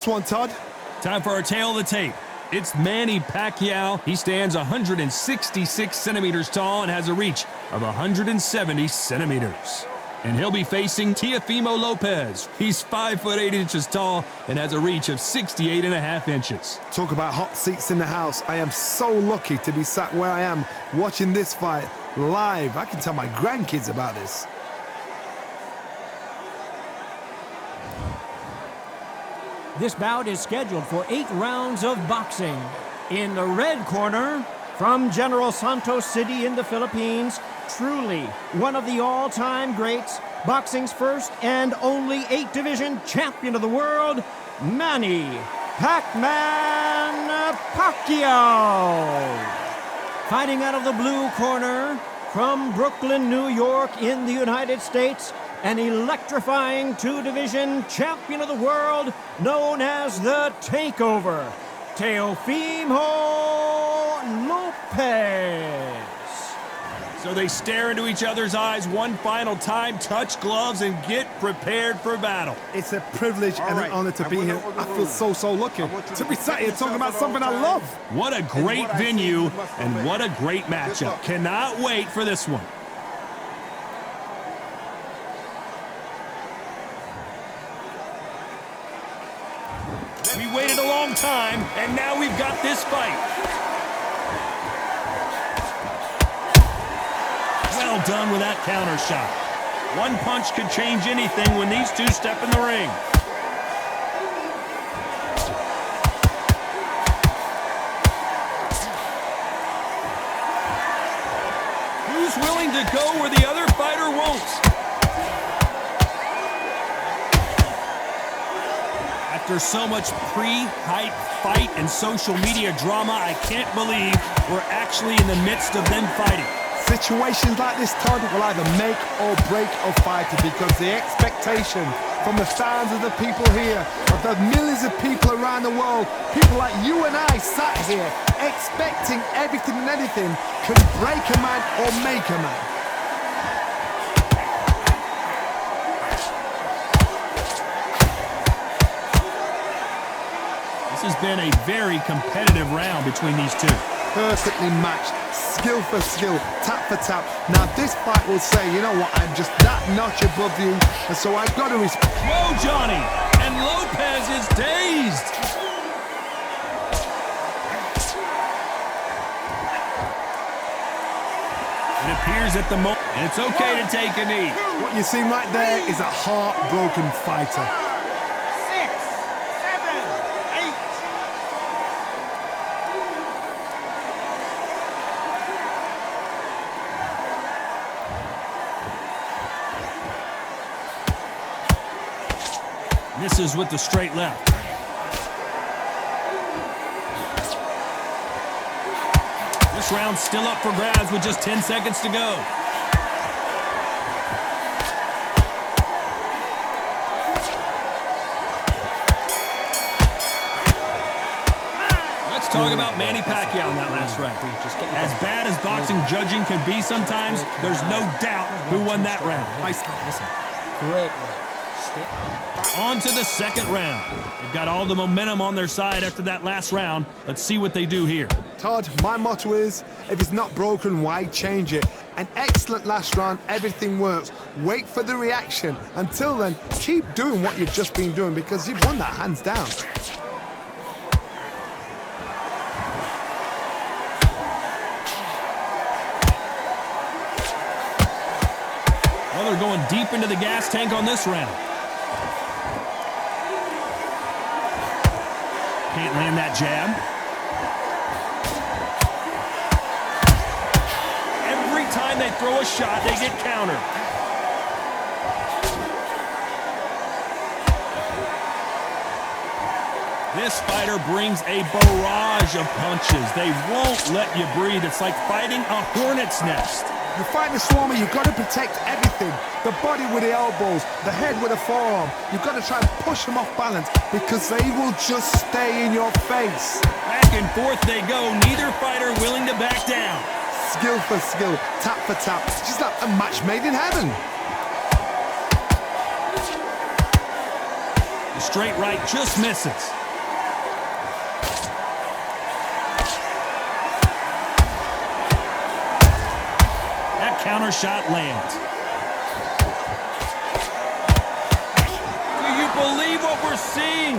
One, Todd. Time for our tail of the tape. It's Manny Pacquiao. He stands 166 centimeters tall and has a reach of 170 centimeters. And he'll be facing Teofimo Lopez. He's 5 foot 8 inches tall and has a reach of 68.5 inches. Talk about hot seats in the house. I am so lucky to be sat where I am watching this fight live. I can tell my grandkids about this. This bout is scheduled for 8 rounds of boxing. In the red corner, from General Santos City in the Philippines, truly one of the all-time greats, boxing's first and only 8-division champion of the world, Manny Pac-Man Pacquiao. Fighting out of the blue corner, from Brooklyn, New York in the United States, an electrifying 2-division champion of the world known as the Takeover, Teofimo Lopez. So they stare into each other's eyes one final time, touch gloves, and get prepared for battle. It's a privilege and an honor to be here. I feel so lucky to be sat here talking about something I love. What a great venue and what a great matchup. Cannot wait for this one. We waited a long time, and now we've got this fight. Well done with that counter shot. One punch could change anything when these two step in the ring. Who's willing to go where the other fighter won't? After so much pre-hype fight and social media drama, I can't believe we're actually in the midst of them fighting. Situations like this, Todd, will either make or break a fighter because the expectation from the fans of the people here, of the millions of people around the world, people like you and I sat here expecting everything and anything can break a man or make a man. This has been a very competitive round between these two. Perfectly matched, skill for skill, tap for tap. Now this fight will say, you know what, I'm just that notch above you, and so I've got to respect. Whoa, Johnny! And Lopez is dazed! It appears at the moment, and it's okay to take a knee. What you see right there is a heartbroken fighter. Misses with the straight left. This round's still up for grabs with just 10 seconds to go. Let's talk about Manny Pacquiao in that last round. As bad as boxing judging can be sometimes, there's no doubt who won that round. Great. On to the second round. They've got all the momentum on their side after that last round. Let's see what they do here. Todd, my motto is, if it's not broken, why change it? An excellent last round, everything works. Wait for the reaction. Until then, keep doing what you've just been doing because you've won that hands down. Well, they're going deep into the gas tank on this round. Can't land that jab. Every time they throw a shot, they get countered. This fighter brings a barrage of punches. They won't let you breathe. It's like fighting a hornet's nest. You fight the Swarmer, you've got to protect everything. The body with the elbows, the head with the forearm. You've got to try and push them off balance because they will just stay in your face. Back and forth they go, neither fighter willing to back down. Skill for skill, tap for tap. It's just like a match made in heaven. The straight right just misses. That counter shot lands. Do you believe what we're seeing?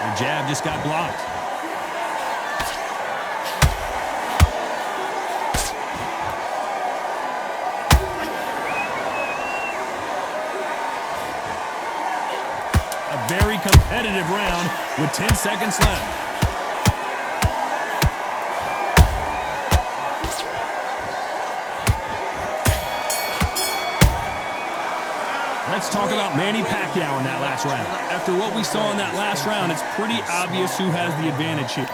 The jab just got blocked. A very competitive round with 10 seconds left. Let's talk about Manny Pacquiao in that last round. After what we saw in that last round, it's pretty obvious who has the advantage here.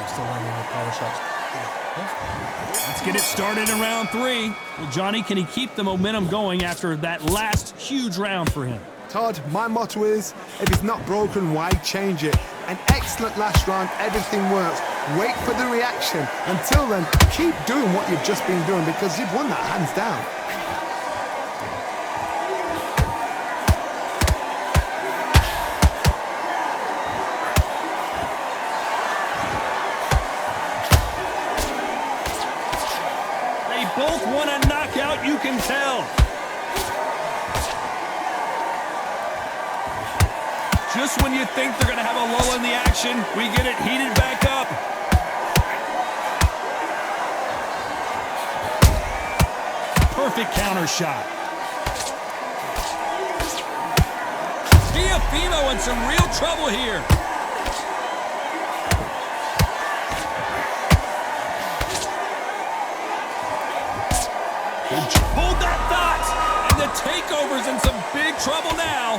Let's get it started in round 3. Well, Johnny, can he keep the momentum going after that last huge round for him? Todd, my motto is, if it's not broken, why change it? An excellent last round, everything works. Wait for the reaction. Until then, keep doing what you've just been doing because you've won that hands down. Both want a knockout, you can tell. Just when you think they're going to have a lull in the action, we get it heated back up. Perfect counter shot. Teofimo in some real trouble here. Hold that thought, and the takeover's in some big trouble now.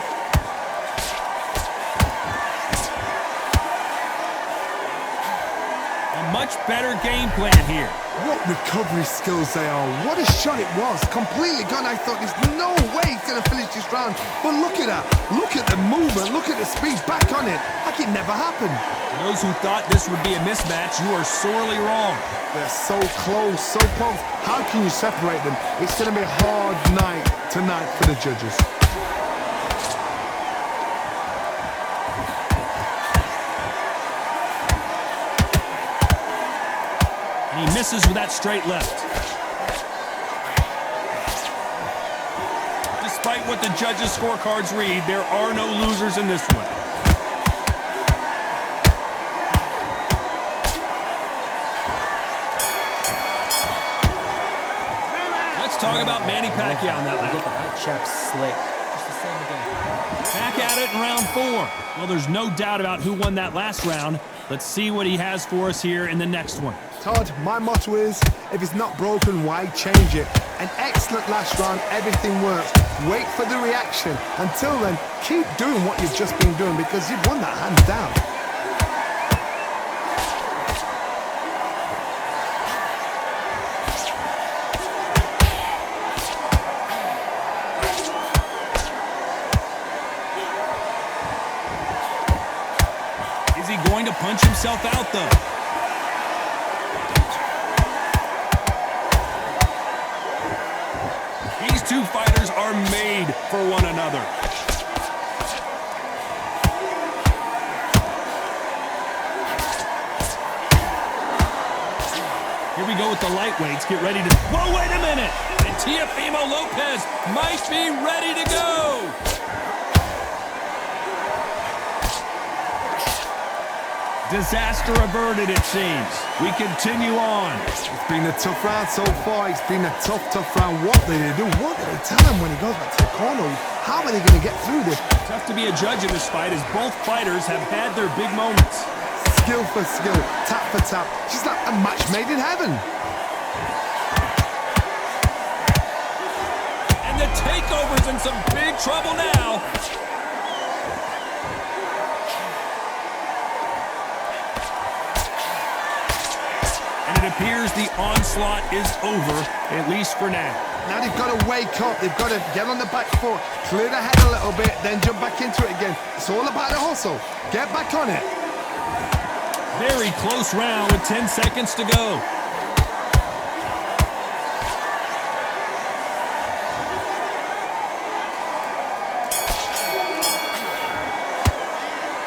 A much better game plan here. What recovery skills they are. What a shot it was. Completely gone. I thought there's no way he's going to finish this round. But look at that. Look at the movement. Look at the speed. Back on it. Like it never happened. For those who thought this would be a mismatch, you are sorely wrong. They're so close, so close. How can you separate them? It's going to be a hard night tonight for the judges. And he misses with that straight left. Despite what the judges' scorecards read, there are no losers in this one. Talk about Manny Pacquiao in that round. That chap's slick. Just the same again. Back at it in round 4. Well, there's no doubt about who won that last round. Let's see what he has for us here in the next one. Todd, my motto is, if it's not broken, why change it? An excellent last round, everything works. Wait for the reaction. Until then, keep doing what you've just been doing because you've won that hands down. Is he going to punch himself out, though? These two fighters are made for one another. Here we go with the lightweights. Get ready to... Whoa, wait a minute! And Teofimo Lopez might be ready to go! Disaster averted, it seems. We continue on. It's been a tough round so far. It's been a tough round. What did they do? What did they tell him when he goes back to the corner? How are they going to get through this? Tough to be a judge in this fight as both fighters have had their big moments. Skill for skill, tap for tap. She's like a match made in heaven. And the takeover's in some big trouble now. It appears the onslaught is over, at least for now. Now they've got to wake up. They've got to get on the back foot, clear the head a little bit, then jump back into it again. It's all about the hustle. Get back on it. Very close round with 10 seconds to go.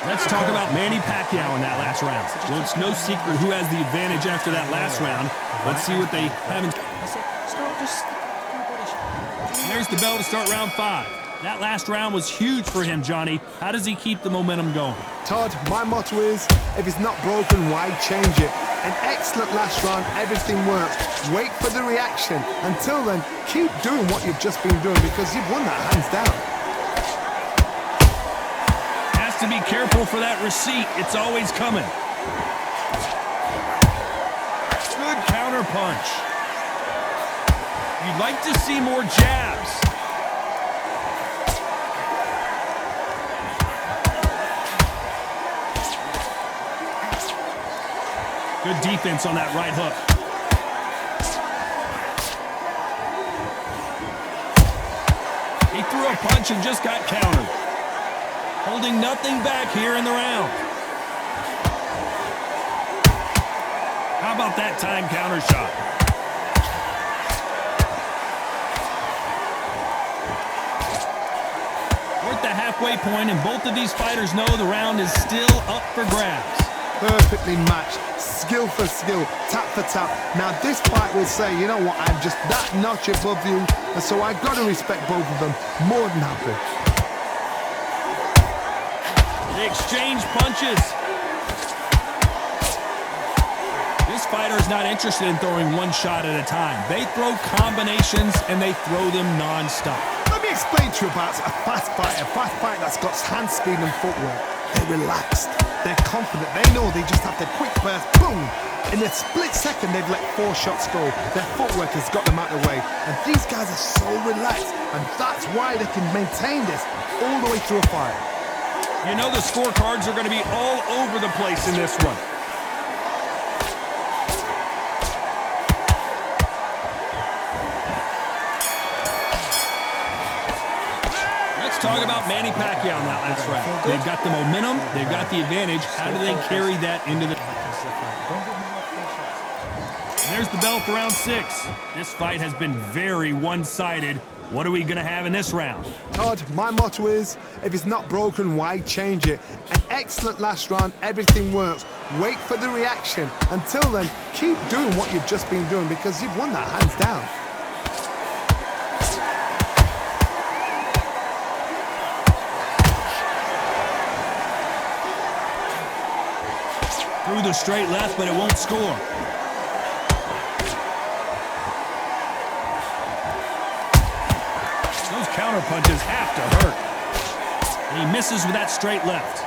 Let's talk about Manny Pacquiao in that last round. Well, it's no secret who has the advantage after that last round. Let's see what they haven't. There's the bell to start round 5. That last round was huge for him, Johnny. How does he keep the momentum going? Todd, my motto is, if it's not broken, why change it? An excellent last round, everything works. Wait for the reaction. Until then, keep doing what you've just been doing because you've won that hands down. Has to be careful for that receipt. It's always coming. Good counter punch. You'd like to see more jabs. Good defense on that right hook. He threw a punch and just got countered. Holding nothing back here in the round. How about that time counter shot? We're at the halfway point, and both of these fighters know the round is still up for grabs. Perfectly matched, skill for skill, tap for tap. Now this fight will say, you know what, I'm just that notch above you, and so I've got to respect both of them. More than happy. They exchange punches. This fighter is not interested in throwing one shot at a time. They throw combinations, and they throw them non-stop. Let me explain to you about a fast fight that's got hand speed and footwork. They're relaxed. They're confident. They know they just have to quick burst, boom! In a split second, they've let 4 shots go. Their footwork has got them out of the way. And these guys are so relaxed. And that's why they can maintain this all the way through a fight. You know the scorecards are going to be all over the place in this one. Let's talk about Manny Pacquiao in that last round. They've got the momentum, they've got the advantage. How do they carry that into the... There's the bell for round 6. This fight has been very one-sided. What are we going to have in this round? Todd, my motto is, if it's not broken, why change it? An excellent last round, everything works. Wait for the reaction. Until then, keep doing what you've just been doing because you've won that hands down. Through the straight left, but it won't score. Those counter punches have to hurt. And he misses with that straight left.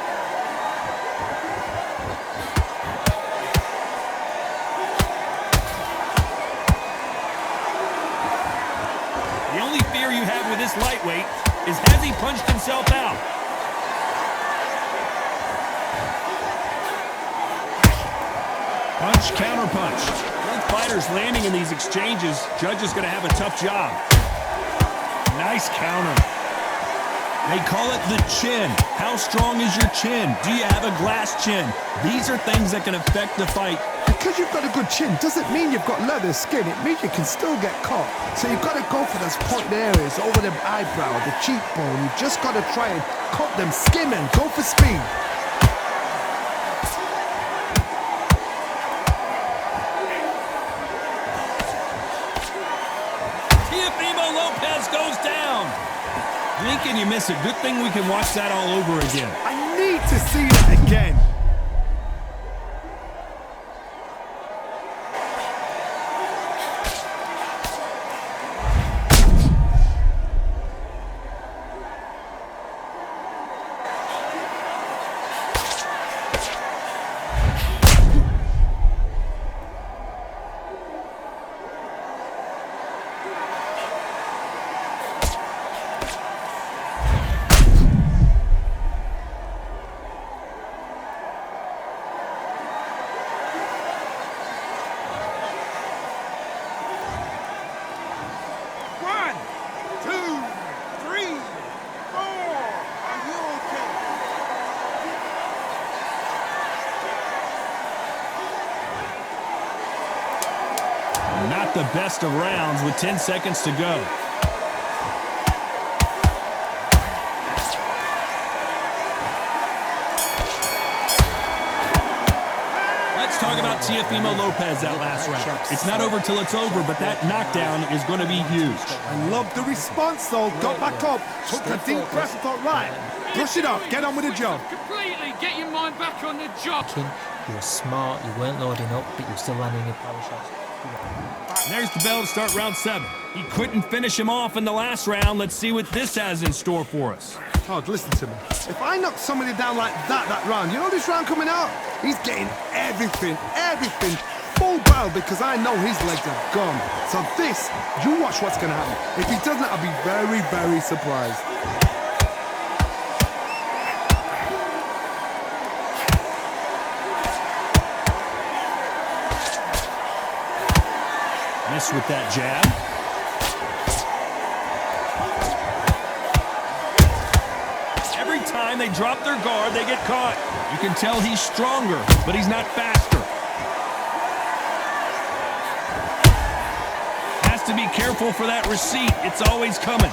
The only fear you have with this lightweight is has he punched himself out? Punch, counter punch. Both fighters landing in these exchanges. Judge is going to have a tough job. Nice counter. They call it the chin. How strong is your chin? Do you have a glass chin? These are things that can affect the fight. Because you've got a good chin doesn't mean you've got leather skin. It means you can still get caught. So you've got to go for those point areas over the eyebrow, the cheekbone. You've just got to try and cut them, skim and go for speed. Lopez goes down. Blink and you miss it. Good thing we can watch that all over again. I need to see that again. Not the best of rounds with 10 seconds to go. talk about Teofimo Lopez that last round. It's not over till it's over, but that knockdown is going to be huge. I love the response, though. Got back up, took a deep breath and thought, right, brush it off, get on with the job. Completely, get your mind back on the job. You were smart, you weren't loading up, but you were still landing your power shots. And there's the bell to start round 7. He couldn't finish him off in the last round. Let's see what this has in store for us. Todd, listen to me. If I knock somebody down like that round, you know this round coming out? He's getting everything, full barrel, because I know his legs are gone. So this, you watch what's going to happen. If he doesn't, I'll be very, very surprised. Miss with that jab. Every time they drop their guard, they get caught. You can tell he's stronger, but he's not faster. Has to be careful for that receipt. It's always coming.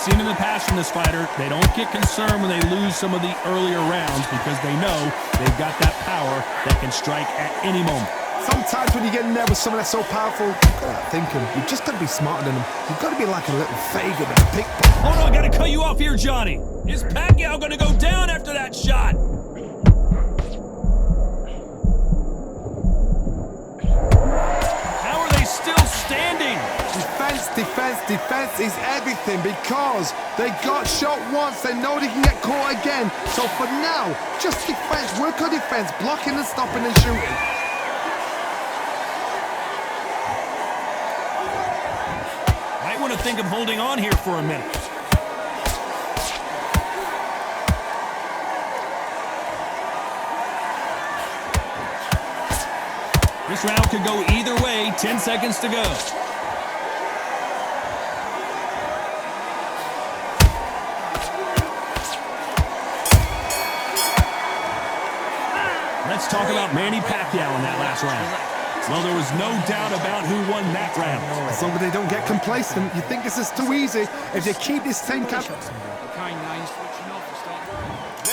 Seen in the past from this fighter, they don't get concerned when they lose some of the earlier rounds because they know they've got that power that can strike at any moment. Sometimes when you get in there with someone that's so powerful, you've got to think him. You've just got to be smarter than him. You've got to be like a little Fagan and a pickpocket. Hold on, I gotta cut you off here, Johnny. Is Pacquiao gonna go down after that shot? How are they still standing? Defense is everything, because they got shot once, they know they can get caught again. So for now, just defense, work on defense, blocking and stopping and shooting. Might want to think of holding on here for a minute. This round could go either way, 10 seconds to go. Let's talk about Manny Pacquiao in that last round. Well, there was no doubt about who won that round. As long as they don't get complacent, you think this is too easy. If they keep this same cap...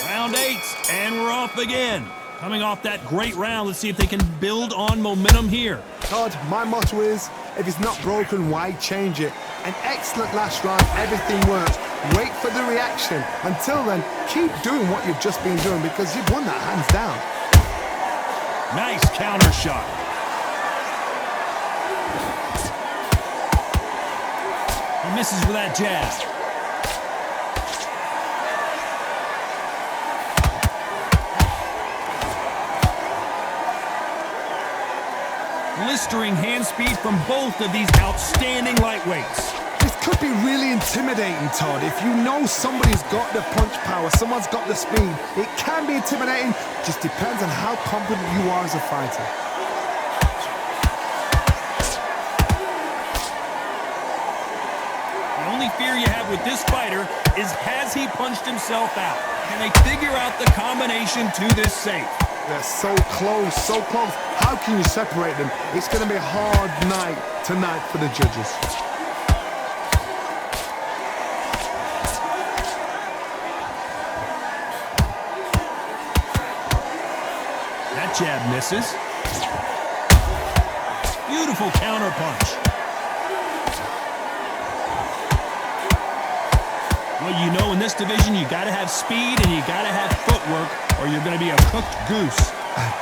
Round 8, and we're off again. Coming off that great round, let's see if they can build on momentum here. Todd, my motto is, if it's not broken, why change it? An excellent last round, everything worked. Wait for the reaction. Until then, keep doing what you've just been doing, because you've won that hands down. Nice counter shot. He misses with that jab. Blistering hand speed from both of these outstanding lightweights. This could be really intimidating, Todd. If you know somebody's got the punch power, someone's got the speed, it can be intimidating. Just depends on how confident you are as a fighter. The only fear you have with this fighter is, has he punched himself out? Can they figure out the combination to this safe? They're so close, so close. How can you separate them? It's going to be a hard night tonight for the judges. That jab misses. Beautiful counter punch. Well, you know, in this division, you got to have speed and you got to have footwork, or you're going to be a cooked goose.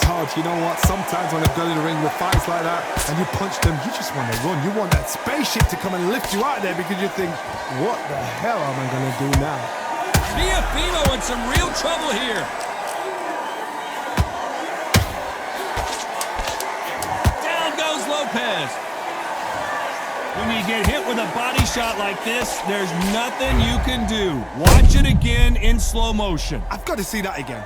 Todd, you know what? Sometimes when I go to the ring with fights like that and you punch them, you just want to run. You want that spaceship to come and lift you out there, because you think, what the hell am I going to do now? Teofimo in some real trouble here. Down goes Lopez. When you get hit with a body shot like this, there's nothing you can do. Watch it again in slow motion. I've got to see that again.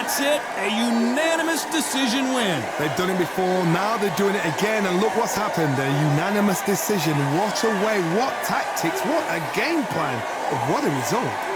that's it. A unanimous decision win. They've done it before, now they're doing it again, and look what's happened. A unanimous decision. What a way, what tactics, what a game plan. What a result.